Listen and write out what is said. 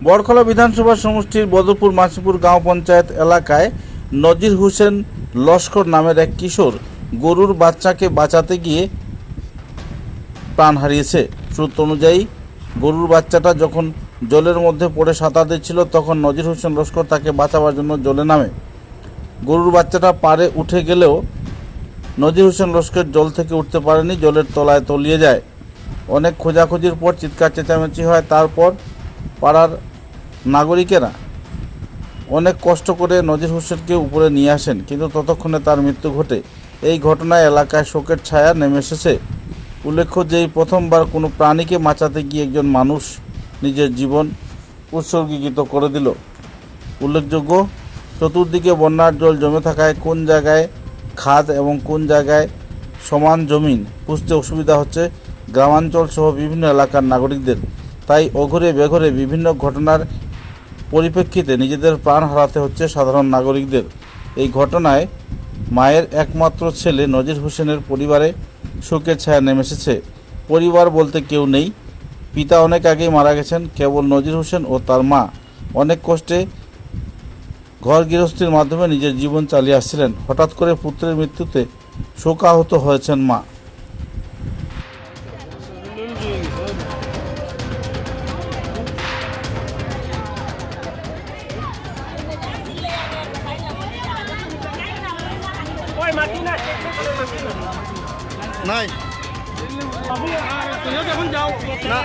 বড়খলা বিধানসভা সমষ্টির বদরপুর মাছিপুর গাঁও পঞ্চায়েত এলাকায় নজির হোসেন লস্কর নামের এক কিশোর গরুর বাচ্চাকে বাঁচাতে গিয়ে প্রাণ হারিয়েছে। সূত্র অনুযায়ী গরুর বাচ্চাটা যখন জলের মধ্যে পড়ে সাঁতার দিচ্ছিল তখন নজির হোসেন লস্কর তাকে বাঁচাবার জন্য জলে নামে। গরুর বাচ্চাটা পাড়ে উঠে গেলেও নজির হোসেন লস্কর জল থেকে উঠতে পারেনি, জলের তলায় তলিয়ে যায়। অনেক খোঁজাখুঁজির পর চিৎকার চেঁচামেচি হয়। তারপর পাড়ার নাগরিকেরা অনেক কষ্ট করে নজির হোসেনকে উপরে নিয়ে আসেন, কিন্তু ততক্ষণে তার মৃত্যু ঘটে। এই ঘটনায় এলাকায় শোকের ছায়া নেমে এসেছে। উল্লেখ্য যে এই প্রথমবার কোনো প্রাণীকে বাঁচাতে গিয়ে একজন মানুষ নিজের জীবন উৎসর্গীকৃত করে দিল। উল্লেখযোগ্য, চতুর্দিকে বন্যার জল জমে থাকায় কোন জায়গায় খাদ এবং কোন জায়গায় সমান জমিন বুঝতে অসুবিধা হচ্ছে গ্রামাঞ্চল সহ বিভিন্ন এলাকার নাগরিকদের। তাই অঘরে বেঘরে বিভিন্ন ঘটনার পরিপ্রেক্ষিতে নিজেদের প্রাণ হারাতে হচ্ছে সাধারণ নাগরিকদের। এই ঘটনায় মায়ের একমাত্র ছেলে নজির হোসেনের পরিবারে শোকের ছায়া নেমে এসেছে। পরিবার বলতে কেউ নেই, পিতা অনেক আগেই মারা গেছেন। কেবল নজির হোসেন ও তার মা অনেক কষ্টে ঘর গৃহস্থীর মাধ্যমে নিজের জীবন চালিয়ে আসছিলেন। হঠাৎ করে পুত্রের মৃত্যুতে শোকাহত হয়েছেন মা। নাই এখন যাও না